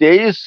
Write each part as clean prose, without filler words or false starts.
23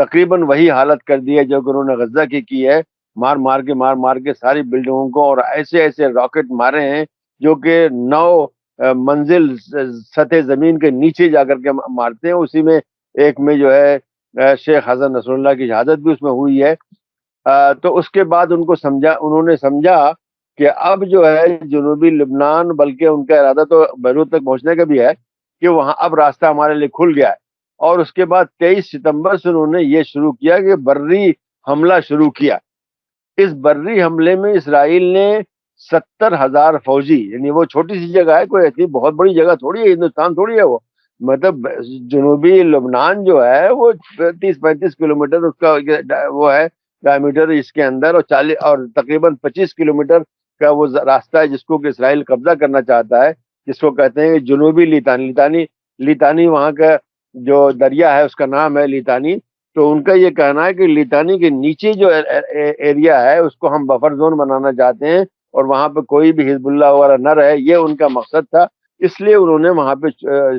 تقریباً وہی حالت کر دی ہے جو کہ انہوں نے غزہ کی ہے، مار مار کے ساری بلڈنگوں کو، اور ایسے ایسے راکٹ مارے ہیں جو کہ 9 منزل سطح زمین کے نیچے جا کر کے مارتے ہیں. اسی میں ایک میں جو ہے شیخ حسن نصر اللہ کی شہادت بھی اس میں ہوئی ہے. تو اس کے بعد انہوں نے سمجھا کہ اب جو ہے جنوبی لبنان، بلکہ ان کا ارادہ تو بیروت تک پہنچنے کا بھی ہے، کہ وہاں اب راستہ ہمارے لیے کھل گیا ہے. اور اس کے بعد 23 ستمبر سے انہوں نے یہ شروع کیا کہ بری حملہ شروع کیا. اس بری حملے میں اسرائیل نے 70,000 فوجی، یعنی وہ چھوٹی سی جگہ ہے، کوئی اتنی بہت بڑی جگہ تھوڑی ہے، ہندوستان تھوڑی ہے وہ، مطلب جنوبی لبنان جو ہے وہ 30-35 کلومیٹر اس کا وہ ہے ڈائمیٹر اس کے اندر، اور 40 اور تقریباً 25 کلومیٹر کا وہ راستہ ہے جس کو کہ اسرائیل قبضہ کرنا چاہتا ہے، جس کو کہتے ہیں جنوبی لیتانی وہاں کا جو دریا ہے اس کا نام ہے لیتانی. تو ان کا یہ کہنا ہے کہ لیتانی کے نیچے جو ایریا ہے اس کو ہم بفر زون بنانا چاہتے ہیں، اور وہاں پہ کوئی بھی حزب اللہ وغیرہ نہ رہے، یہ ان کا مقصد تھا. اس لیے انہوں نے وہاں پہ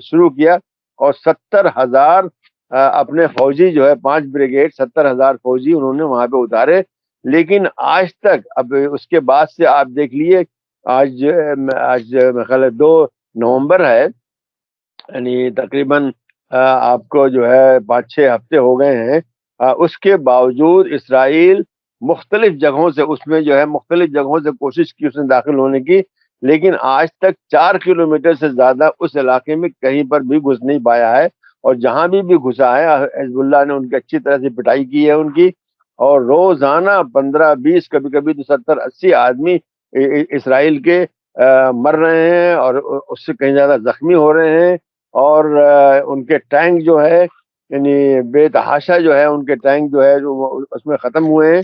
شروع کیا، اور 70,000 اپنے فوجی جو ہے 5 بریگیڈ 70,000 فوجی انہوں نے وہاں پہ اتارے. لیکن آج تک، اب اس کے بعد سے آپ دیکھ لیے، آج میرے خیال ہے 2 نومبر ہے، یعنی تقریباً آپ کو جو ہے 5-6 ہفتے ہو گئے ہیں. اس کے باوجود اسرائیل مختلف جگہوں سے، اس میں جو ہے مختلف جگہوں سے کوشش کی اس نے داخل ہونے کی، لیکن آج تک 4 کلومیٹر سے زیادہ اس علاقے میں کہیں پر بھی گھس نہیں پایا ہے. اور جہاں بھی گھسا ہے حزب اللہ نے ان کی اچھی طرح سے پٹائی کی ہے ان کی، اور روزانہ 15-20 کبھی کبھی تو 70-80 آدمی اسرائیل کے مر رہے ہیں، اور اس سے کہیں زیادہ زخمی ہو رہے ہیں. اور ان کے ٹینک جو ہے، یعنی بے تحاشا جو ہے ان کے ٹینک جو ہے جو اس میں ختم ہوئے ہیں.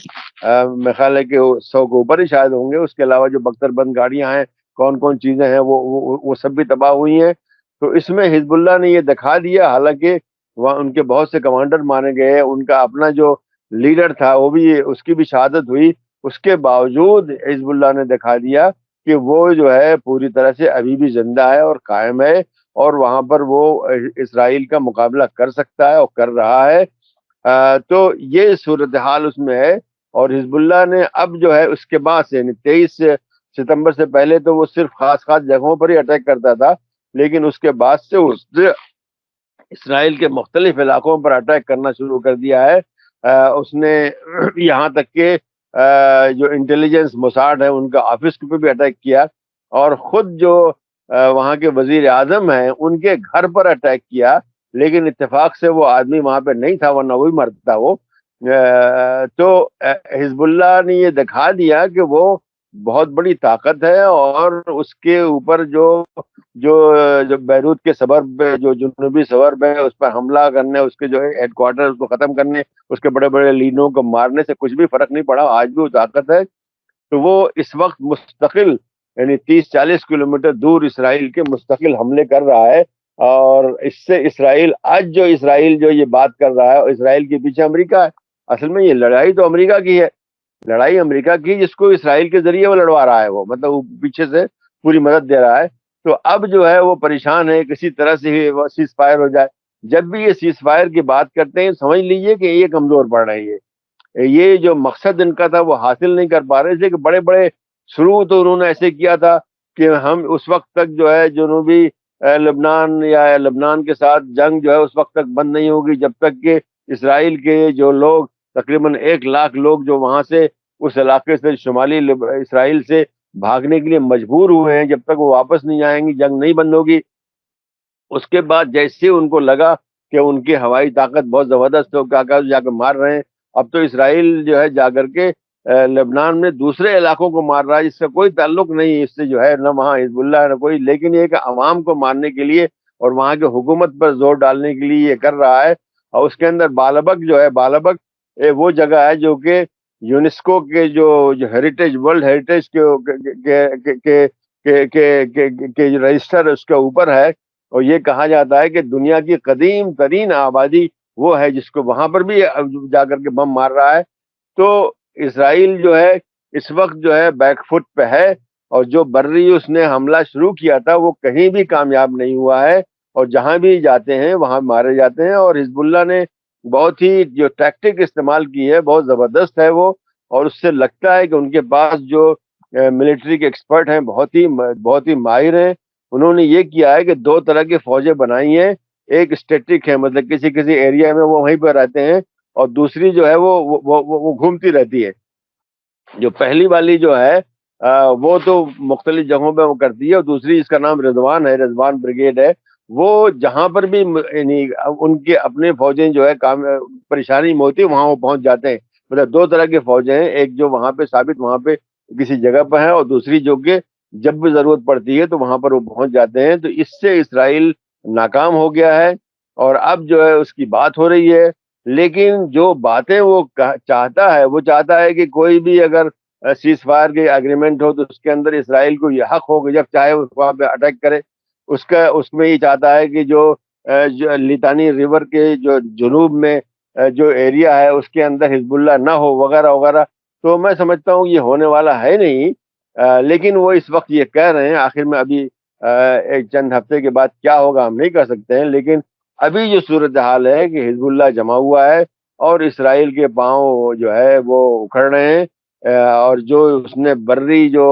میرے خیال ہے کہ 100 کے اوپر ہی شاید ہوں گے. اس کے علاوہ جو بختر بند گاڑیاں ہیں، کون کون چیزیں ہیں، وہ سب بھی تباہ ہوئی ہیں. تو اس میں حزب اللہ نے یہ دکھا دیا، حالانکہ وہاں ان کے بہت سے کمانڈر مارے گئے، ان کا اپنا جو لیڈر تھا وہ بھی، اس کی بھی شہادت ہوئی. اس کے باوجود حزب اللہ نے دکھا دیا کہ وہ جو ہے پوری طرح سے ابھی بھی زندہ ہے اور قائم ہے، اور وہاں پر وہ اسرائیل کا مقابلہ کر سکتا ہے اور کر رہا ہے. تو یہ صورتحال اس میں ہے. اور حزب اللہ نے اب جو ہے اس کے بعد سے، یعنی 23 ستمبر سے پہلے تو وہ صرف خاص جگہوں پر ہی اٹیک کرتا تھا، لیکن اس کے بعد سے اس نے اسرائیل کے مختلف علاقوں پر اٹیک کرنا شروع کر دیا ہے. اس نے یہاں تک کہ جو انٹیلیجنس موساد ہے ان کا آفس پہ بھی اٹیک کیا، اور خود جو وہاں کے وزیر اعظم ہیں ان کے گھر پر اٹیک کیا. لیکن اتفاق سے وہ آدمی وہاں پہ نہیں تھا، ورنہ وہی مرتا وہ. تو حزب اللہ نے یہ دکھا دیا کہ وہ بہت بڑی طاقت ہے، اور اس کے اوپر جو بیروت کے سبرب، جو جنوبی سبرب ہے، اس پر حملہ کرنے، اس کے جو ہیڈ کوارٹر کو ختم کرنے، اس کے بڑے بڑے لیڈروں کو مارنے سے کچھ بھی فرق نہیں پڑا. آج بھی وہ طاقت ہے. تو وہ اس وقت مستقل، یعنی 30-40 کلومیٹر دور اسرائیل کے مستقل حملے کر رہا ہے. اور اس سے اسرائیل جو یہ بات کر رہا ہے، اور اسرائیل کے پیچھے امریکہ ہے. اصل میں یہ لڑائی تو امریکہ کی ہے، لڑائی امریکہ کی، جس کو اسرائیل کے ذریعے وہ لڑوا رہا ہے، وہ مطلب وہ پیچھے سے پوری مدد دے رہا ہے. تو اب جو ہے وہ پریشان ہے کسی طرح سے وہ سیز فائر ہو جائے. جب بھی یہ سیز فائر کی بات کرتے ہیں سمجھ لیجئے کہ یہ کمزور پڑ رہے ہیں. یہ جو مقصد ان کا تھا وہ حاصل نہیں کر پا رہے تھے. کہ بڑے بڑے شروع تو انہوں نے ایسے کیا تھا کہ ہم اس وقت تک جو ہے جنوبی لبنان یا لبنان کے ساتھ جنگ جو ہے اس وقت تک بند نہیں ہوگی جب تک کہ اسرائیل کے جو لوگ، تقریباً 1 لاکھ لوگ جو وہاں سے اس علاقے سے شمالی اسرائیل سے بھاگنے کے لیے مجبور ہوئے ہیں، جب تک وہ واپس نہیں آئیں گی جنگ نہیں بند ہوگی. اس کے بعد جیسے ان کو لگا کہ ان کی ہوائی طاقت بہت زبردست ہو، کیا جا کے مار رہے ہیں. اب تو اسرائیل جو ہے جا کر کے لبنان میں دوسرے علاقوں کو مار رہا ہے جس سے کوئی تعلق نہیں اس سے، جو ہے نہ وہاں حزب اللہ ہے نہ کوئی، لیکن یہ کہ عوام کو مارنے کے لیے اور وہاں کے حکومت پر زور ڈالنے کے لیے یہ کر رہا ہے. اور اس کے اندر بالبک جو ہے، بالبک وہ جگہ ہے جو کہ یونیسکو کے جو ہیریٹیج، ورلڈ ہیریٹیج کے جو رجسٹر اس کے اوپر ہے. اور یہ کہا جاتا ہے کہ دنیا کی قدیم ترین آبادی وہ ہے جس کو وہاں پر بھی جا کر کے بم مار رہا ہے. تو اسرائیل جو ہے اس وقت جو ہے بیک فٹ پہ ہے، اور جو بری اس نے حملہ شروع کیا تھا وہ کہیں بھی کامیاب نہیں ہوا ہے، اور جہاں بھی جاتے ہیں وہاں مارے جاتے ہیں. اور حزب اللہ نے بہت ہی جو ٹیکٹک استعمال کی ہے بہت زبردست ہے وہ، اور اس سے لگتا ہے کہ ان کے پاس جو ملٹری کے ایکسپرٹ ہیں بہت ہی ماہر ہیں. انہوں نے یہ کیا ہے کہ دو طرح کی فوجیں بنائی ہیں. ایک اسٹیٹک ہے، مطلب کسی ایریا میں وہ وہیں پہ رہتے ہیں، اور دوسری جو ہے وہ گھومتی رہتی ہے. جو پہلی والی جو ہے وہ تو مختلف جگہوں پہ وہ کرتی ہے، اور دوسری اس کا نام رضوان ہے، رضوان بریگیڈ ہے. وہ جہاں پر بھی یعنی ان کے اپنے فوجیں جو ہے کام پریشانی میں ہوتی ہے وہاں وہ پہنچ جاتے ہیں. مطلب دو طرح کی فوجیں ہیں، ایک جو وہاں پہ ثابت وہاں پہ کسی جگہ پہ ہے، اور دوسری جو کہ جب بھی ضرورت پڑتی ہے تو وہاں پر وہ پہنچ جاتے ہیں. تو اس سے اسرائیل ناکام ہو گیا ہے، اور اب جو ہے اس کی بات ہو رہی ہے. لیکن جو باتیں وہ چاہتا ہے کہ کوئی بھی اگر سیز فائر کے اگریمنٹ ہو تو اس کے اندر اسرائیل کو یہ حق ہو کہ جب چاہے وہ وہاں پہ اٹیک کرے. اس میں یہ چاہتا ہے کہ جو لیتانی ریور کے جو جنوب میں جو ایریا ہے اس کے اندر حزب اللہ نہ ہو وغیرہ وغیرہ. تو میں سمجھتا ہوں یہ ہونے والا ہے نہیں، لیکن وہ اس وقت یہ کہہ رہے ہیں. آخر میں ابھی ایک چند ہفتے کے بعد کیا ہوگا ہم نہیں کہہ سکتے ہیں، لیکن ابھی جو صورتحال ہے کہ حزب اللہ جمع ہوا ہے اور اسرائیل کے پاؤں جو ہے وہ اکھڑ رہے ہیں. اور جو اس نے بری جو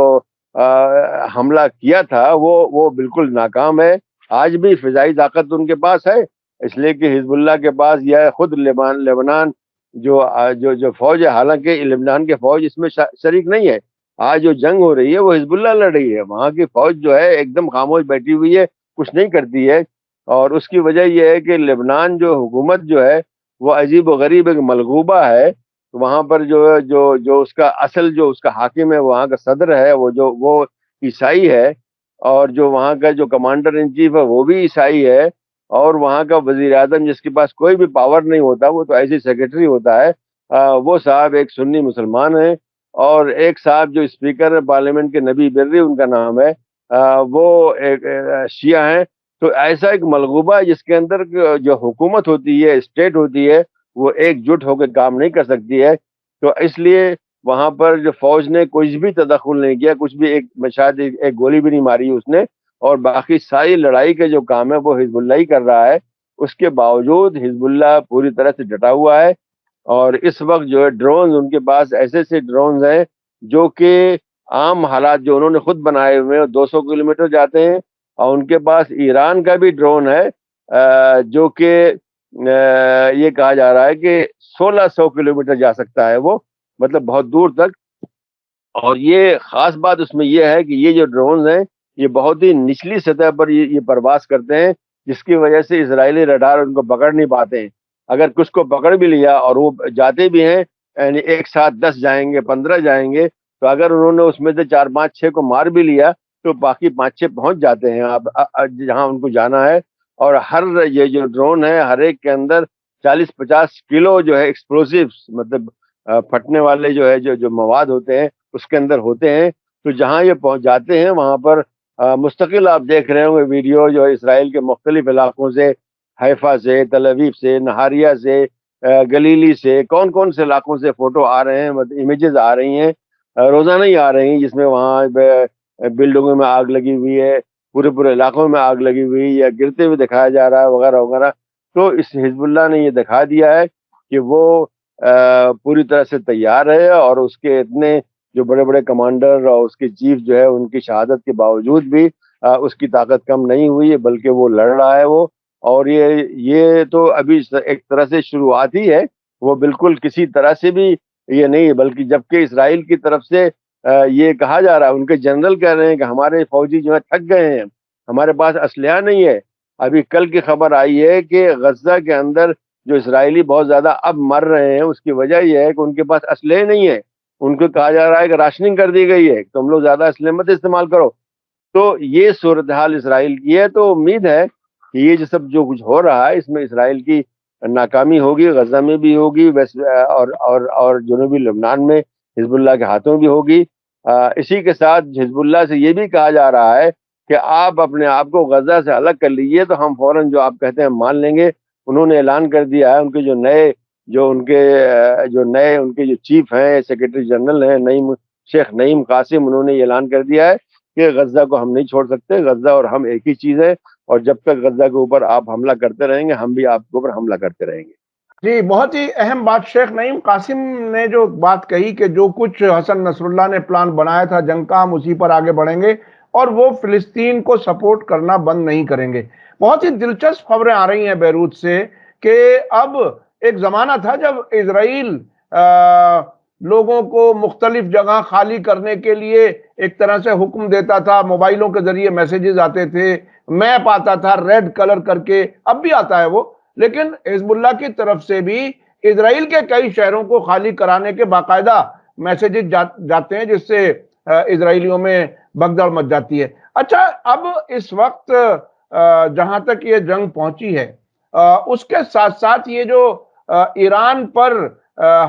حملہ کیا تھا وہ بالکل ناکام ہے. آج بھی فضائی طاقت ان کے پاس ہے، اس لیے کہ حزب اللہ کے پاس یہ خود لبنان جو فوج ہے، حالانکہ لبنان کے فوج اس میں شریک نہیں ہے. آج جو جنگ ہو رہی ہے وہ حزب اللہ لڑ رہی ہے. وہاں کی فوج جو ہے ایک دم خاموش بیٹھی ہوئی ہے، کچھ نہیں کرتی ہے. اور اس کی وجہ یہ ہے کہ لبنان جو حکومت جو ہے وہ عجیب و غریب ایک ملغوبہ ہے. وہاں پر جو اس کا اصل جو اس کا حاکم ہے، وہاں کا صدر ہے وہ عیسائی ہے، اور جو وہاں کا جو کمانڈر ان چیف ہے وہ بھی عیسائی ہے. اور وہاں کا وزیر اعظم جس کے پاس کوئی بھی پاور نہیں ہوتا، وہ تو ایسی سیکرٹری ہوتا ہے، وہ صاحب ایک سنی مسلمان ہے. اور ایک صاحب جو اسپیکر پارلیمنٹ کے نبی برری ان کا نام ہے، وہ ایک شیعہ ہیں. تو ایسا ایک ملغوبہ ہے جس کے اندر جو حکومت ہوتی ہے، اسٹیٹ ہوتی ہے، وہ ایک جٹ ہو کے کام نہیں کر سکتی ہے. تو اس لیے وہاں پر جو فوج نے کچھ بھی تدخل نہیں کیا، کچھ بھی شاید ایک گولی بھی نہیں ماری اس نے، اور باقی ساری لڑائی کے جو کام ہے وہ حزب اللہ ہی کر رہا ہے. اس کے باوجود حزب اللہ پوری طرح سے ڈٹا ہوا ہے. اور اس وقت جو ہے ڈرونز ان کے پاس ایسے ڈرونز ہیں جو کہ عام حالات جو انہوں نے خود بنائے ہوئے ہیں 200 کلومیٹر جاتے ہیں. اور ان کے پاس ایران کا بھی ڈرون ہے جو کہ یہ کہا جا رہا ہے کہ 1600 کلومیٹر جا سکتا ہے وہ، مطلب بہت دور تک. اور یہ خاص بات اس میں یہ ہے کہ یہ جو ڈرونز ہیں یہ بہت ہی نچلی سطح پر یہ پرواز کرتے ہیں، جس کی وجہ سے اسرائیلی رڈار ان کو پکڑ نہیں پاتے ہیں. اگر کچھ کو پکڑ بھی لیا اور وہ جاتے بھی ہیں، یعنی ایک ساتھ 10 جائیں گے 15 جائیں گے، تو اگر انہوں نے اس میں سے 4 5 6 کو مار بھی لیا تو باقی 5 6 پہنچ جاتے ہیں جہاں ان کو جانا ہے. اور یہ جو ڈرون ہے ہر ایک کے اندر 40 50 کلو جو ہے ایکسپلوسیوز، مطلب پھٹنے والے جو ہے جو مواد ہوتے ہیں اس کے اندر ہوتے ہیں. تو جہاں یہ پہنچ جاتے ہیں وہاں پر مستقل آپ دیکھ رہے ہوں گے ویڈیو جو اسرائیل کے مختلف علاقوں سے، حیفا سے، تل ابیب سے، نہاریہ سے، گلیلی سے، کون سے علاقوں سے فوٹو آ رہے ہیں، مطلب امیجز آ رہی ہیں روزانہ ہی آ رہی ہیں، جس میں وہاں بلڈنگوں میں آگ لگی ہوئی ہے، پورے علاقوں میں آگ لگی ہوئی یا گرتے ہوئے دکھایا جا رہا ہے وغیرہ وغیرہ. تو اس حزب اللہ نے یہ دکھا دیا ہے کہ وہ پوری طرح سے تیار ہے، اور اس کے اتنے جو بڑے بڑے کمانڈر اور اس کے چیف جو ہے ان کی شہادت کے باوجود بھی اس کی طاقت کم نہیں ہوئی ہے، بلکہ وہ لڑ رہا ہے وہ. اور یہ تو ابھی ایک طرح سے شروعات ہی ہے، وہ بالکل کسی طرح سے بھی یہ نہیں، بلکہ جبکہ اسرائیل کی طرف سے یہ کہا جا رہا ہے، ان کے جنرل کہہ رہے ہیں کہ ہمارے فوجی جو ہے تھک گئے ہیں، ہمارے پاس اسلحہ نہیں ہے. ابھی کل کی خبر آئی ہے کہ غزہ کے اندر جو اسرائیلی بہت زیادہ اب مر رہے ہیں، اس کی وجہ یہ ہے کہ ان کے پاس اسلحے نہیں ہے. ان کو کہا جا رہا ہے کہ راشننگ کر دی گئی ہے، تم لوگ زیادہ اسلحے مت استعمال کرو. تو یہ صورتحال اسرائیل کی ہے. تو امید ہے کہ یہ جو کچھ ہو رہا ہے اس میں اسرائیل کی ناکامی ہوگی، غزہ میں بھی ہوگی، اور جنوبی لبنان میں حزب اللہ کے ہاتھوں بھی ہوگی. اسی کے ساتھ حزب اللہ سے یہ بھی کہا جا رہا ہے کہ آپ اپنے آپ کو غزہ سے الگ کر لیجیے تو ہم فوراً جو آپ کہتے ہیں مان لیں گے. انہوں نے اعلان کر دیا ہے، ان کے ان کے جو چیف ہیں، سیکرٹری جنرل ہیں شیخ نعیم قاسم، انہوں نے یہ اعلان کر دیا ہے کہ غزہ کو ہم نہیں چھوڑ سکتے، غزہ اور ہم ایک ہی چیز ہے، اور جب تک غزہ کے اوپر آپ حملہ کرتے رہیں گے ہم بھی آپ کے اوپر حملہ کرتے رہیں گے. جی، بہت ہی اہم بات شیخ نعیم قاسم نے جو بات کہی کہ جو کچھ حسن نصر اللہ نے پلان بنایا تھا جنگ کا، ہم اسی پر آگے بڑھیں گے اور وہ فلسطین کو سپورٹ کرنا بند نہیں کریں گے۔ بہت ہی دلچسپ خبریں آ رہی ہیں بیروت سے کہ اب ایک زمانہ تھا جب اسرائیل لوگوں کو مختلف جگہ خالی کرنے کے لیے ایک طرح سے حکم دیتا تھا، موبائلوں کے ذریعے میسیجز آتے تھے، میپ آتا تھا ریڈ کلر کر کے، اب بھی آتا ہے وہ، لیکن حزب اللہ کی طرف سے بھی اسرائیل کے کئی شہروں کو خالی کرانے کے باقاعدہ میسیجز جاتے ہیں، جس سے اسرائیلیوں میں بھگدڑ مچ جاتی ہے۔ اچھا، اب اس وقت جہاں تک یہ جنگ پہنچی ہے، اس کے ساتھ ساتھ یہ جو ایران پر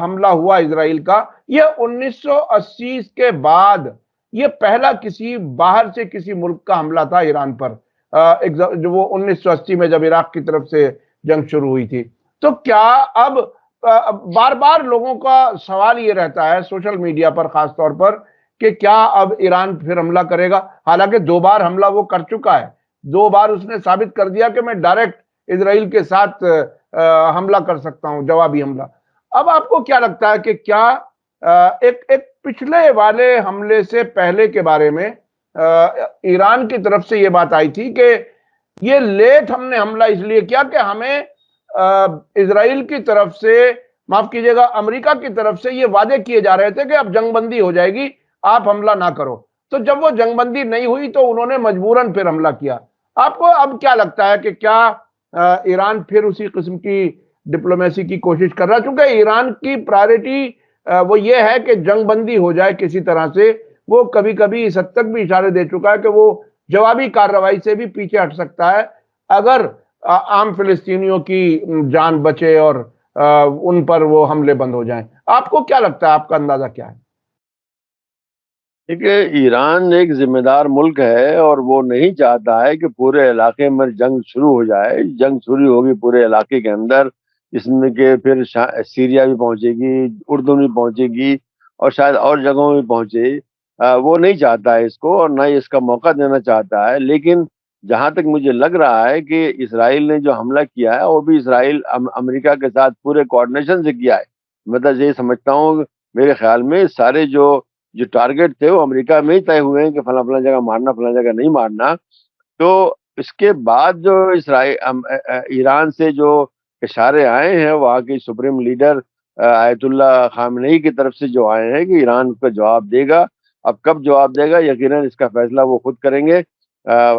حملہ ہوا اسرائیل کا، یہ 1980 کے بعد یہ پہلا کسی باہر سے کسی ملک کا حملہ تھا ایران پر، جو وہ 1980 میں جب عراق کی طرف سے جنگ شروع ہوئی تھی۔ تو کیا اب بار بار لوگوں کا سوال یہ رہتا ہے سوشل میڈیا پر خاص طور پر کہ کیا اب ایران پھر حملہ کرے گا؟ حالانکہ 2 بار حملہ وہ کر چکا ہے، 2 بار اس نے ثابت کر دیا کہ میں ڈائریکٹ اسرائیل کے ساتھ حملہ کر سکتا ہوں، جوابی حملہ۔ اب آپ کو کیا لگتا ہے کہ کیا ایک پچھلے والے حملے سے پہلے کے بارے میں ایران کی طرف سے یہ بات آئی تھی کہ یہ لیٹ ہم نے حملہ اس لیے کیا کہ ہمیں اسرائیل کی طرف سے، معاف کیجئے گا، امریکہ کی طرف سے یہ وعدے کیے جا رہے تھے کہ اب جنگ بندی ہو جائے گی، آپ حملہ نہ کرو، تو جب وہ جنگ بندی نہیں ہوئی تو انہوں نے مجبوراً پھر حملہ کیا۔ آپ کو اب کیا لگتا ہے کہ کیا ایران پھر اسی قسم کی ڈپلومیسی کی کوشش کر رہا ہے؟ چونکہ ایران کی پرائیورٹی وہ یہ ہے کہ جنگ بندی ہو جائے کسی طرح سے، وہ کبھی کبھی اس حد تک بھی اشارے دے چکا ہے کہ وہ جوابی کارروائی سے بھی پیچھے ہٹ سکتا ہے اگر عام فلسطینیوں کی جان بچے اور ان پر وہ حملے بند ہو جائیں۔ آپ کو کیا لگتا ہے، آپ کا اندازہ کیا ہے؟ دیکھیے، ایران ایک ذمہ دار ملک ہے اور وہ نہیں چاہتا ہے کہ پورے علاقے میں جنگ شروع ہو جائے۔ جنگ شروع ہوگی پورے علاقے کے اندر، اس میں کہ پھر سیریا بھی پہنچے گی، اردن بھی پہنچے گی اور شاید اور جگہوں میں پہنچے۔ وہ نہیں چاہتا ہے اس کو اور نہ ہی اس کا موقع دینا چاہتا ہے۔ لیکن جہاں تک مجھے لگ رہا ہے کہ اسرائیل نے جو حملہ کیا ہے وہ بھی اسرائیل امریکہ کے ساتھ پورے کوآرڈینیشن سے کیا ہے۔ مطلب یہ سمجھتا ہوں، میرے خیال میں سارے جو ٹارگٹ تھے وہ امریکہ میں ہی طے ہوئے ہیں کہ فلاں فلاں جگہ مارنا، فلاں جگہ نہیں مارنا۔ تو اس کے بعد جو ایران سے جو اشارے آئے ہیں وہاں کی سپریم لیڈر آیت اللہ خامنئی کی طرف سے جو آئے ہیں کہ ایران اس کا جواب دے گا۔ اب کب جواب دے گا یقیناً اس کا فیصلہ وہ خود کریں گے،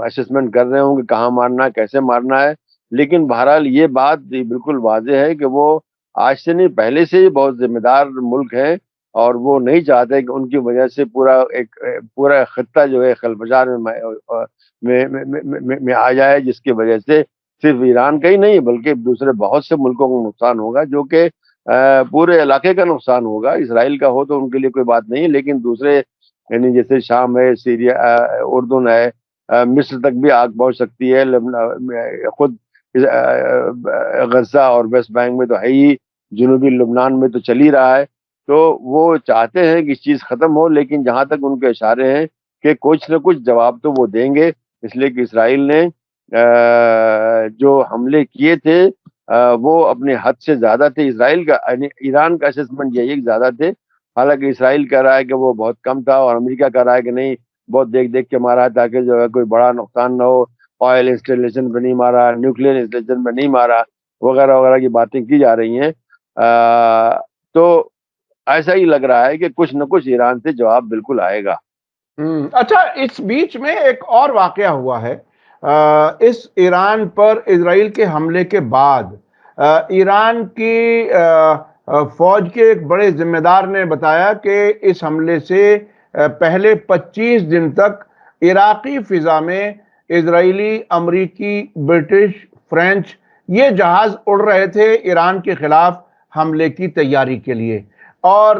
اسسمنٹ کر رہے ہوں کہ کہاں مارنا، کیسے مارنا ہے۔ لیکن بہرحال یہ بات بالکل واضح ہے کہ وہ آج سے نہیں، پہلے سے ہی بہت ذمہ دار ملک ہے اور وہ نہیں چاہتے کہ ان کی وجہ سے پورا خطہ جو ہے خلفشار میں آ جائے، جس کی وجہ سے صرف ایران کا ہی نہیں بلکہ دوسرے بہت سے ملکوں کو نقصان ہوگا، جو کہ پورے علاقے کا نقصان ہوگا۔ اسرائیل کا ہو تو ان کے لیے کوئی بات نہیں، لیکن دوسرے یعنی جیسے شام ہے، سیریا، اردن ہے، مصر تک بھی آگ پہنچ سکتی ہے، خود غزہ اور ویسٹ بینک میں تو ہے ہی، جنوبی لبنان میں تو چل ہی رہا ہے۔ تو وہ چاہتے ہیں کہ چیز ختم ہو، لیکن جہاں تک ان کے اشارے ہیں کہ کچھ نہ کچھ جواب تو وہ دیں گے، اس لیے کہ اسرائیل نے جو حملے کیے تھے وہ اپنے حد سے زیادہ تھے۔ اسرائیل کا یعنی ایران کا اسسمنٹ یہی کہ زیادہ تھے، حالانکہ اسرائیل کہہ رہا ہے کہ وہ بہت کم تھا اور امریکہ کہہ رہا ہے کہ نہیں، بہت دیکھ دیکھ کے مارا ہے تاکہ جو ہے کوئی بڑا نقصان نہ ہو، آئل انسٹالیشن پہ نہیں مارا، نیوکلیر انسٹالیشن پہ نہیں مارا، وغیرہ وغیرہ کی باتیں کی جا رہی ہیں۔ تو ایسا ہی لگ رہا ہے کہ کچھ نہ کچھ ایران سے جواب بالکل آئے گا۔ اچھا، اس بیچ میں ایک اور واقعہ ہوا ہے۔ اس ایران پر اسرائیل کے حملے کے بعد ایران کی فوج کے ایک بڑے ذمہ دار نے بتایا کہ اس حملے سے پہلے 25 دن تک عراقی فضا میں اسرائیلی، امریکی، برٹش، فرینچ یہ جہاز اڑ رہے تھے ایران کے خلاف حملے کی تیاری کے لیے، اور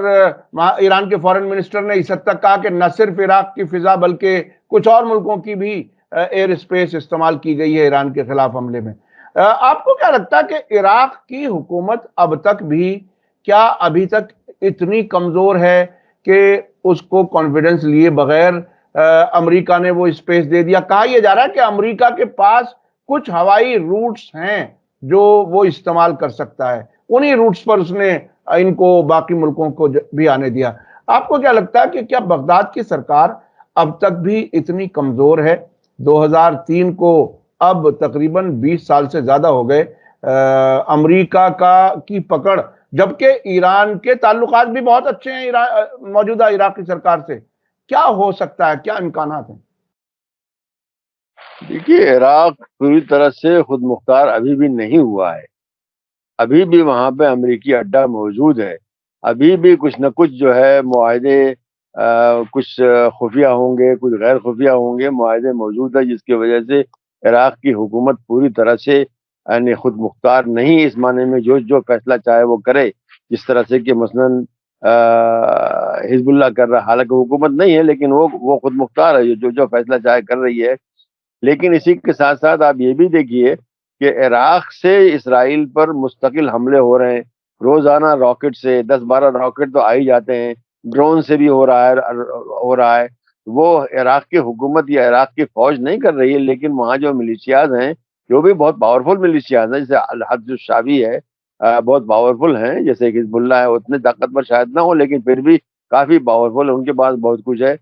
ایران کے فارن منسٹر نے اس حد تک کہا کہ نہ صرف عراق کی فضا بلکہ کچھ اور ملکوں کی بھی ایئر اسپیس استعمال کی گئی ہے ایران کے خلاف حملے میں۔ آپ کو کیا لگتا ہے کہ عراق کی حکومت اب تک بھی کیا ابھی تک اتنی کمزور ہے کہ اس کو کانفیڈنس لیے بغیر امریکہ نے وہ اسپیس دے دیا؟ کہا یہ جا رہا ہے کہ امریکہ کے پاس کچھ ہوائی روٹس ہیں جو وہ استعمال کر سکتا ہے، انہی روٹس پر اس نے ان کو باقی ملکوں کو بھی آنے دیا. آپ کو کیا لگتا ہے کہ کیا بغداد کی سرکار اب تک بھی اتنی کمزور ہے؟ 2003 کو اب تقریباً 20 سال سے زیادہ ہو گئے امریکہ کی پکڑ، جبکہ ایران کے تعلقات بھی بہت اچھے ہیں موجودہ عراقی سرکار سے. کیا ہو سکتا ہے، کیا امکانات ہیں؟ دیکھیے، عراق پوری طرح سے خود مختار ابھی بھی نہیں ہوا ہے. ابھی بھی وہاں پہ امریکی اڈا موجود ہے. ابھی بھی کچھ نہ کچھ جو ہے معاہدے، کچھ خفیہ ہوں گے، کچھ غیر خفیہ ہوں گے، معاہدے موجود ہے، جس کی وجہ سے عراق کی حکومت پوری طرح سے یعنی خود مختار نہیں، اس معنی میں جو فیصلہ چاہے وہ کرے. جس طرح سے کہ مثلاً حزب اللہ کر رہا، حالانکہ حکومت نہیں ہے لیکن وہ خود مختار ہے، جو فیصلہ چاہے کر رہی ہے. لیکن اسی کے ساتھ ساتھ آپ یہ بھی دیکھیے کہ عراق سے اسرائیل پر مستقل حملے ہو رہے ہیں. روزانہ راکٹ سے 10-12 راکٹ تو آ ہی جاتے ہیں، ڈرون سے بھی ہو رہا ہے. وہ عراق کی حکومت یا عراق کی فوج نہیں کر رہی ہے، لیکن وہاں جو ملیشیاز ہیں، جو بھی بہت پاورفل ملیشیاز ہیں، جیسے الحد الشعبی ہے، بہت پاورفل ہیں. جیسے حزب اللہ ہے، اتنے طاقتور شاید نہ ہو لیکن پھر بھی کافی پاورفل، ان کے پاس بہت کچھ ہے.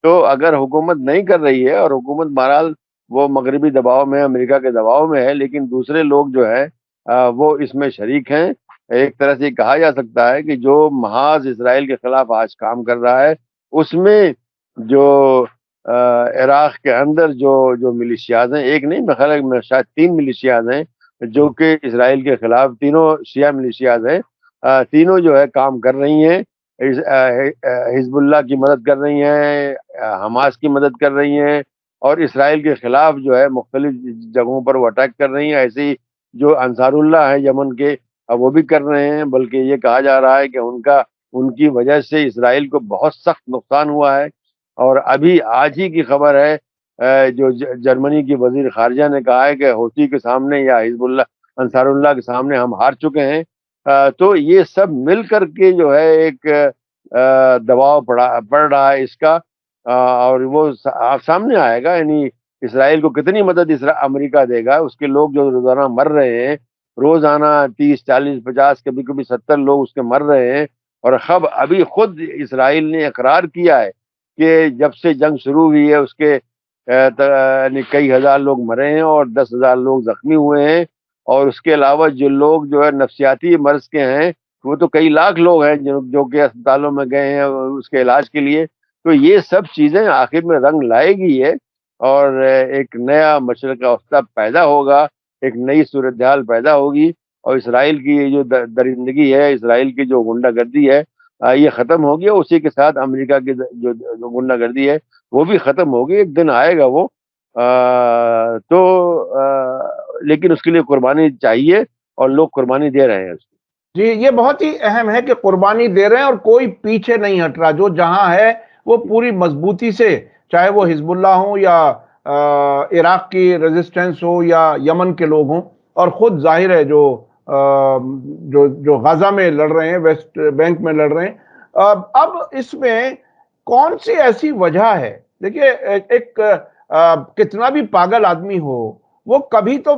تو اگر حکومت نہیں کر رہی ہے، اور حکومت بہرحال وہ مغربی دباؤ میں، امریکہ کے دباؤ میں ہے، لیکن دوسرے لوگ جو ہے وہ اس میں شریک ہیں. ایک طرح سے کہا جا سکتا ہے کہ جو محاذ اسرائیل کے خلاف آج کام کر رہا ہے، اس میں جو عراق کے اندر جو ملیشیاز ہیں، ایک نہیں، میں شاید 3 ملیشیاز ہیں جو کہ اسرائیل کے خلاف، تینوں شیعہ ملیشیاز ہیں. تینوں جو ہے کام کر رہی ہیں، حزب اللہ کی مدد کر رہی ہیں، حماس کی مدد کر رہی ہیں، اور اسرائیل کے خلاف جو ہے مختلف جگہوں پر وہ اٹیک کر رہی ہیں. ایسے ہی جو انصار اللہ ہیں یمن کے، وہ بھی کر رہے ہیں. بلکہ یہ کہا جا رہا ہے کہ ان کی وجہ سے اسرائیل کو بہت سخت نقصان ہوا ہے. اور ابھی آج ہی کی خبر ہے، جو جرمنی کی وزیر خارجہ نے کہا ہے کہ حوثی کے سامنے یا حزب اللہ، انصار اللہ کے سامنے ہم ہار چکے ہیں. تو یہ سب مل کر کے جو ہے ایک دباؤ پڑ رہا ہے اس کا، اور وہ سامنے آئے گا. یعنی اسرائیل کو کتنی مدد امریکہ دے گا؟ اس کے لوگ جو روزانہ مر رہے ہیں، روزانہ 30 40 50 کبھی کبھی 70 لوگ اس کے مر رہے ہیں. اور ابھی خود اسرائیل نے اقرار کیا ہے کہ جب سے جنگ شروع ہوئی ہے، اس کے یعنی کئی ہزار لوگ مرے ہیں اور 10,000 لوگ زخمی ہوئے ہیں. اور اس کے علاوہ جو لوگ جو ہے نفسیاتی مرض کے ہیں، وہ تو کئی لاکھ لوگ ہیں جو کہ اسپتالوں میں گئے ہیں اس کے علاج کے لیے. تو یہ سب چیزیں آخر میں رنگ لائے گی ہے، اور ایک نیا مشرق اوسط پیدا ہوگا، ایک نئی صورتحال پیدا ہوگی. اور اسرائیل کی یہ جو درندگی ہے، اسرائیل کی جو غنڈہ گردی ہے، یہ ختم ہوگی. اور اسی کے ساتھ امریکہ کی جو غنڈہ گردی ہے وہ بھی ختم ہوگی. ایک دن آئے گا وہ، تو لیکن اس کے لیے قربانی چاہیے، اور لوگ قربانی دے رہے ہیں اس کو. جی، یہ بہت ہی اہم ہے کہ قربانی دے رہے ہیں اور کوئی پیچھے نہیں ہٹ رہا. جو جہاں ہے وہ پوری مضبوطی سے، چاہے وہ حزب اللہ ہوں یا عراق کی ریزسٹنس ہو یا یمن کے لوگ ہوں. اور خود ظاہر ہے جو غزہ میں لڑ رہے ہیں، ویسٹ بینک میں لڑ رہے ہیں. اب اس میں کون سی ایسی وجہ ہے؟ دیکھیے، ایک کتنا بھی پاگل آدمی ہو، وہ کبھی تو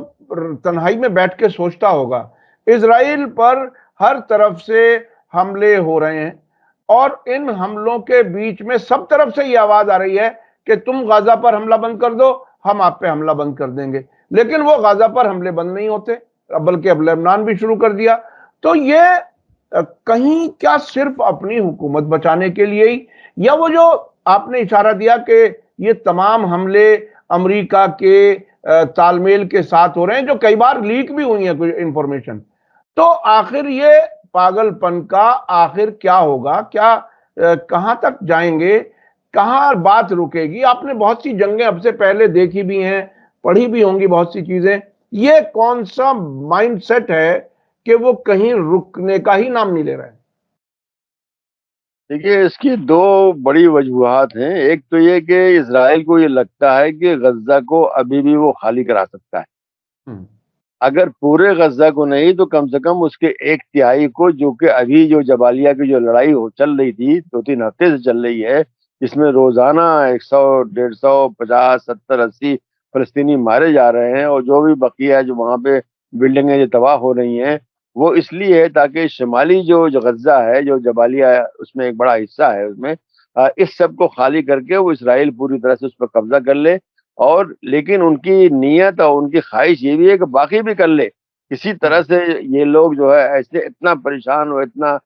تنہائی میں بیٹھ کے سوچتا ہوگا. اسرائیل پر ہر طرف سے حملے ہو رہے ہیں، اور ان حملوں کے بیچ میں سب طرف سے یہ آواز آ رہی ہے کہ تم غزہ پر حملہ بند کر دو، ہم آپ پہ حملہ بند کر دیں گے. لیکن وہ غزہ پر حملے بند نہیں ہوتے، بلکہ اب لبنان بھی شروع کر دیا. تو یہ کہیں کیا صرف اپنی حکومت بچانے کے لیے ہی، یا وہ جو آپ نے اشارہ دیا کہ یہ تمام حملے امریکہ کے تال میل کے ساتھ ہو رہے ہیں، جو کئی بار لیک بھی ہوئی ہیں کوئی انفارمیشن. تو آخر یہ پاگل پن کا آخر کیا ہوگا؟ کیا کہاں تک جائیں گے؟ کہاں بات رکے گی؟ آپ نے بہت سی جنگیں اب سے پہلے دیکھی بھی ہیں، پڑھی بھی ہوں گی بہت سی چیزیں. یہ کون سا مائنڈ سیٹ ہے کہ وہ کہیں رکنے کا ہی نام نہیں لے رہا ہے؟ دیکھیے، اس کی 2 بڑی وجوہات ہیں. ایک تو یہ کہ اسرائیل کو یہ لگتا ہے کہ غزہ کو ابھی بھی وہ خالی کرا سکتا ہے. اگر پورے غزہ کو نہیں تو کم سے کم اس کے 1/3 کو، جو کہ ابھی جو جبالیہ کی جو لڑائی چل رہی تھی 2-3 ہفتے سے چل رہی ہے، جس میں روزانہ 100 150 50 70 80 فلسطینی مارے جا رہے ہیں، اور جو بھی بقیہ جو وہاں پہ بلڈنگیں جو تباہ ہو رہی ہیں، وہ اس لیے ہے تاکہ شمالی جو غزہ ہے، جو جبالیہ ہے، اس میں ایک بڑا حصہ ہے، اس میں اس سب کو خالی کر کے وہ اسرائیل پوری طرح سے اس پر قبضہ کر لے، اور لیکن ان کی نیت اور ان کی خواہش یہ بھی ہے کہ باقی بھی کر لے کسی طرح سے۔ یہ لوگ جو ہے ایسے اتنا پریشان ہو، اتنا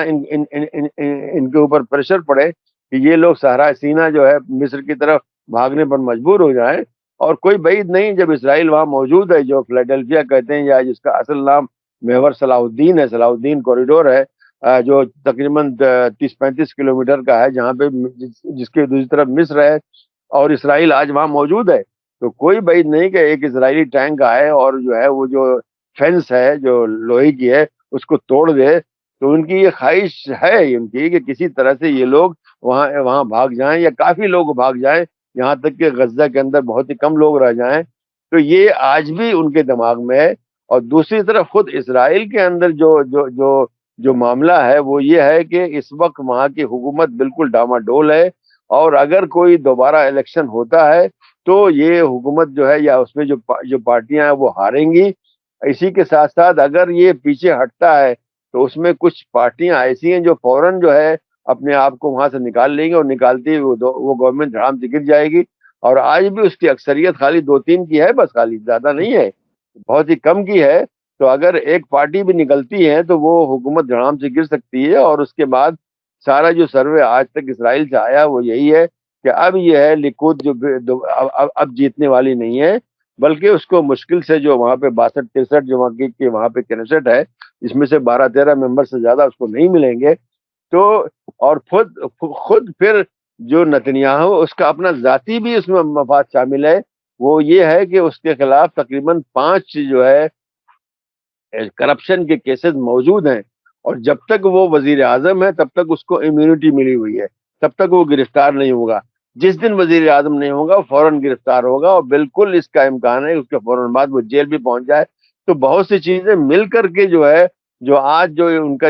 ان کے اوپر پریشر پڑے کہ یہ لوگ صحرائے سینا جو ہے مصر کی طرف بھاگنے پر مجبور ہو جائیں۔ اور کوئی بعید نہیں جب اسرائیل وہاں موجود ہے، جو فلیڈلفیا کہتے ہیں یا جس کا اصل نام محور صلاح الدین ہے، صلاح الدین کوریڈور ہے، جو تقریباً 30-35 کلومیٹر کا ہے، جہاں پہ جس کے دوسری طرف مصر ہے اور اسرائیل آج وہاں موجود ہے، تو کوئی بعید نہیں کہ ایک اسرائیلی ٹینک آئے اور جو ہے وہ جو فینس ہے جو لوہے کی ہے اس کو توڑ دے۔ تو ان کی یہ خواہش ہے ان کی کہ کسی طرح سے یہ لوگ وہاں بھاگ جائیں، یا کافی لوگ بھاگ جائیں، یہاں تک کہ غزہ کے اندر بہت ہی کم لوگ رہ جائیں۔ تو یہ آج بھی ان کے دماغ میں ہے۔ اور دوسری طرف خود اسرائیل کے اندر جو معاملہ ہے وہ یہ ہے کہ اس وقت وہاں کی حکومت بالکل ڈاماڈول ہے، اور اگر کوئی دوبارہ الیکشن ہوتا ہے تو یہ حکومت جو ہے یا اس میں جو پارٹیاں ہیں وہ ہاریں گی۔ اسی کے ساتھ ساتھ اگر یہ پیچھے ہٹتا ہے تو اس میں کچھ پارٹیاں ایسی ہیں جو فوراً جو ہے اپنے آپ کو وہاں سے نکال لیں گے، اور نکالتی وہ گورنمنٹ دھڑام سے گر جائے گی۔ اور آج بھی اس کی اکثریت خالی 2-3 کی ہے، بس، خالی زیادہ نہیں ہے، بہت ہی کم کی ہے۔ تو اگر ایک پارٹی بھی نکلتی ہے تو وہ حکومت دھڑام سے گر سکتی ہے، اور اس کے بعد سارا جو سروے آج تک اسرائیل سے آیا وہ یہی ہے کہ اب یہ ہے لیکود اب جیتنے والی نہیں ہے، بلکہ اس کو مشکل سے جو وہاں پہ 62-63 جو وہاں پہ کنیسٹ ہے، اس میں سے 12-13 ممبر سے زیادہ اس کو نہیں ملیں گے۔ تو اور خود پھر جو نتنیاہو اس کا اپنا ذاتی بھی اس میں مفاد شامل ہے، وہ یہ ہے کہ اس کے خلاف تقریباً 5 جو ہے کرپشن کے کیسز موجود ہیں، اور جب تک وہ وزیر اعظم ہے تب تک اس کو امیونٹی ملی ہوئی ہے، تب تک وہ گرفتار نہیں ہوگا۔ جس دن وزیر اعظم نہیں ہوگا وہ فوراً گرفتار ہوگا، اور بالکل اس کا امکان ہے اس کے فوراً بعد وہ جیل بھی پہنچ جائے۔ تو بہت سی چیزیں مل کر کے جو ہے، جو آج جو ان کا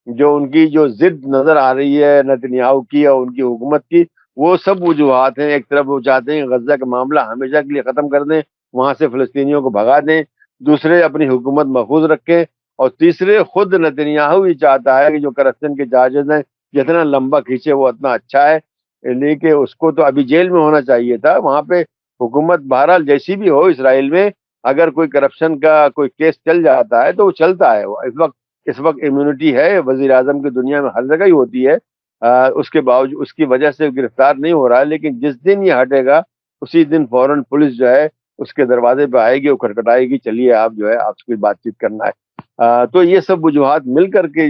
جو ان کی جو ضد نظر آ رہی ہے نتنیاہو کی اور ان کی حکومت کی، وہ سب وجوہات ہیں۔ ایک طرف وہ چاہتے ہیں غزہ کا معاملہ ہمیشہ کے لیے ختم کر دیں، وہاں سے فلسطینیوں کو بھگا دیں، دوسرے اپنی حکومت محفوظ رکھیں، اور تیسرے خود نتنیاہو ہی چاہتا ہے کہ جو کرپشن کے چارجز ہیں جتنا لمبا کھینچے وہ اتنا اچھا ہے، لیکن اس کو تو ابھی جیل میں ہونا چاہیے تھا۔ وہاں پہ حکومت بہرحال جیسی بھی ہو اسرائیل میں، اگر کوئی کرپشن کا کوئی کیس چل جاتا ہے تو وہ چلتا ہے۔ اس وقت امیونٹی ہے وزیر اعظم کی، دنیا میں ہر جگہ ہی ہوتی ہے، اس کے باوجود اس کی وجہ سے گرفتار نہیں ہو رہا ہے، لیکن جس دن یہ ہٹے گا اسی دن فوراً پولیس جو ہے اس کے دروازے پہ آئے گی اور کھٹکھٹائے گی، چلیے آپ جو ہے آپ سے کوئی بات چیت کرنا ہے۔ تو یہ سب وجوہات مل کر کے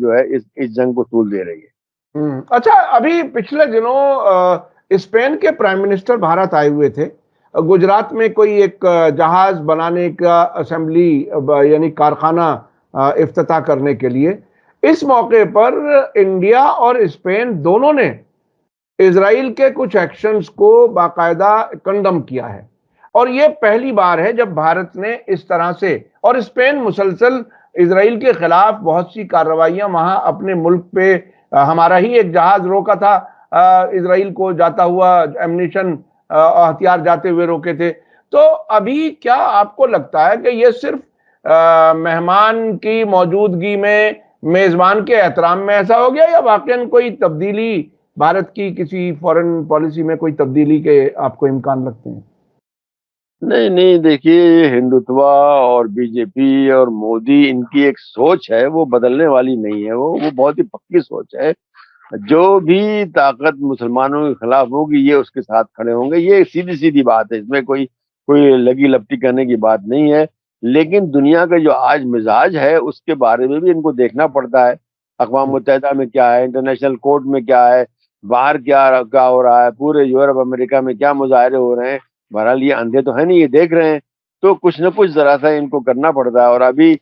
جو ہے اس جنگ کو طول دے رہی ہے۔ اچھا، ابھی پچھلے دنوں اسپین کے پرائم منسٹر بھارت آئے ہوئے تھے، گجرات میں کوئی ایک جہاز بنانے کا اسمبلی یعنی کارخانہ افتتاح کرنے کے لیے۔ اس موقع پر انڈیا اور اسپین دونوں نے اسرائیل کے کچھ ایکشنز کو باقاعدہ کنڈم کیا ہے، اور یہ پہلی بار ہے جب بھارت نے اس طرح سے، اور اسپین مسلسل اسرائیل کے خلاف بہت سی کارروائیاں وہاں اپنے ملک پہ، ہمارا ہی ایک جہاز روکا تھا اسرائیل کو جاتا ہوا، ایمنیشن ہتھیار جاتے ہوئے روکے تھے۔ تو ابھی کیا آپ کو لگتا ہے کہ یہ صرف مہمان کی موجودگی میں، میزبان کے احترام میں ایسا ہو گیا، یا واقعاً کوئی تبدیلی بھارت کی کسی فورن پالیسی میں کوئی تبدیلی کے آپ کو امکان لگتے ہیں؟ نہیں نہیں، دیکھیے یہ ہندوتوا اور بی جے پی اور مودی، ان کی ایک سوچ ہے وہ بدلنے والی نہیں ہے، وہ بہت ہی پکی سوچ ہے۔ جو بھی طاقت مسلمانوں کے خلاف ہوگی یہ اس کے ساتھ کھڑے ہوں گے، یہ سیدھی سیدھی بات ہے، اس میں کوئی لگی لپٹی کرنے کی بات نہیں ہے۔ لیکن دنیا کا جو آج مزاج ہے اس کے بارے میں بھی ان کو دیکھنا پڑتا ہے۔ اقوام متحدہ میں کیا ہے، انٹرنیشنل کورٹ میں کیا ہے، باہر کیا ہو رہا ہے، پورے یورپ امریکہ میں کیا مظاہرے ہو رہے ہیں۔ بہرحال یہ اندھے تو ہے نہیں، یہ دیکھ رہے ہیں، تو کچھ نہ کچھ ذرا سا ان کو کرنا پڑتا ہے۔ اور ابھی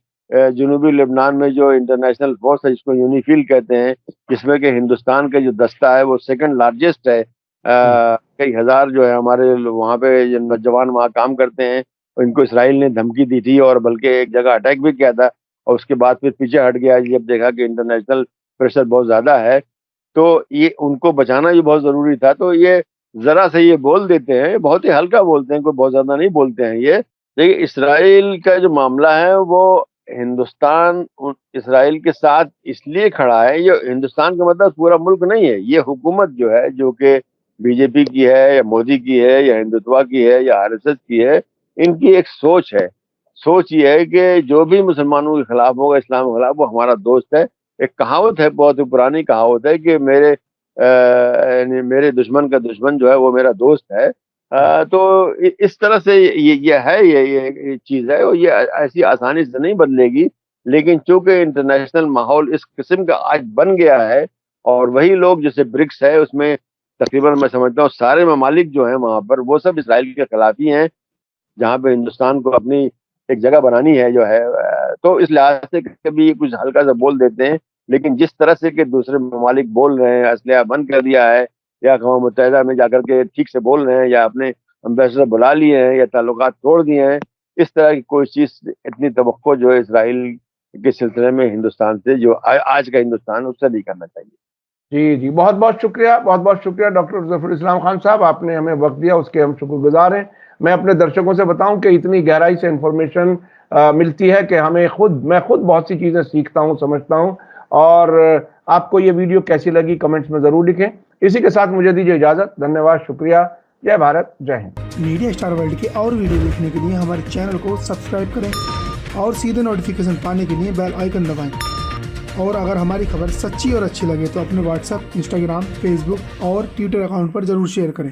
جنوبی لبنان میں جو انٹرنیشنل فورس ہے جس کو یونیفیل کہتے ہیں، جس میں کہ ہندوستان کا جو دستہ ہے وہ سیکنڈ لارجسٹ ہے، کئی ہزار جو ہے ہمارے وہاں پہ نوجوان وہاں کام کرتے ہیں، اور ان کو اسرائیل نے دھمکی دی تھی اور بلکہ ایک جگہ اٹیک بھی کیا تھا، اور اس کے بعد پھر پیچھے ہٹ گیا جب دیکھا کہ انٹرنیشنل پریشر بہت زیادہ ہے، تو یہ ان کو بچانا بھی بہت ضروری تھا۔ تو یہ ذرا سے یہ بول دیتے ہیں، بہت ہی ہلکا بولتے ہیں، کوئی بہت زیادہ نہیں بولتے ہیں یہ۔ دیکھیے اسرائیل کا جو معاملہ ہے وہ ہندوستان اسرائیل کے ساتھ اس لیے کھڑا ہے، یہ ہندوستان کا مطلب پورا ملک نہیں ہے، یہ حکومت جو ہے جو کہ بی جے پی کی ہے یا مودی کی ہے یا ہندوتوا کی ہے یا آر ایس ایس کی ہے، ان کی ایک سوچ ہے. سوچ یہ ہے کہ جو بھی مسلمانوں کے خلاف ہوگا، اسلام کے خلاف، وہ ہمارا دوست ہے. ایک کہاوت ہے، بہت ہی پرانی کہاوت ہے کہ یعنی میرے دشمن کا دشمن جو ہے وہ میرا دوست ہے. تو اس طرح سے یہ ہے، یہ چیز ہے، اور یہ ایسی آسانی سے نہیں بدلے گی. لیکن چونکہ انٹرنیشنل ماحول اس قسم کا آج بن گیا ہے، اور وہی لوگ جیسے برکس ہے، اس میں تقریباً میں سمجھتا ہوں سارے ممالک جو ہیں وہاں پر وہ سب اسرائیل کے خلاف ہی ہیں، جہاں پہ ہندوستان کو اپنی ایک جگہ بنانی ہے جو ہے. تو اس لحاظ سے کبھی کچھ ہلکا سا بول دیتے ہیں، لیکن جس طرح سے کہ دوسرے ممالک بول رہے ہیں، اسلحہ بند کر دیا ہے، یا اقوام متحدہ میں جا کر کے ٹھیک سے بول رہے ہیں، یا اپنے امبیسڈر بلا لیے ہیں، یا تعلقات توڑ دیے ہیں، اس طرح کی کوئی چیز اتنی توقع جو ہے اسرائیل کے سلسلے میں ہندوستان سے، جو آج کا ہندوستان، اس سے نہیں کرنا چاہیے. جی جی، بہت بہت شکریہ، بہت بہت شکریہ ڈاکٹر ظفر الاسلام خان صاحب، آپ نے ہمیں وقت دیا، اس کے ہم شکر گزار ہیں. میں اپنے درشکوں سے بتاؤں کہ اتنی گہرائی سے انفارمیشن ملتی ہے کہ میں خود بہت سی چیزیں سیکھتا ہوں، سمجھتا ہوں. اور آپ کو یہ ویڈیو کیسی لگی کمنٹس میں ضرور لکھیں. اسی کے ساتھ مجھے دیجیے اجازت. دھنیہ واد، شکریہ. جے بھارت، جے ہند. میڈیا اسٹار ورلڈ کے اور ویڈیو دیکھنے کے لیے ہمارے چینل کو سبسکرائب کریں اور سیدھے نوٹیفیکیشن پانے کے لیے بیل آئیکن دبائیں. اور اگر ہماری خبر سچی اور اچھی لگے تو اپنے واٹس ایپ، انسٹاگرام، فیس بک اور ٹویٹر اکاؤنٹ پر ضرور شیئر کریں.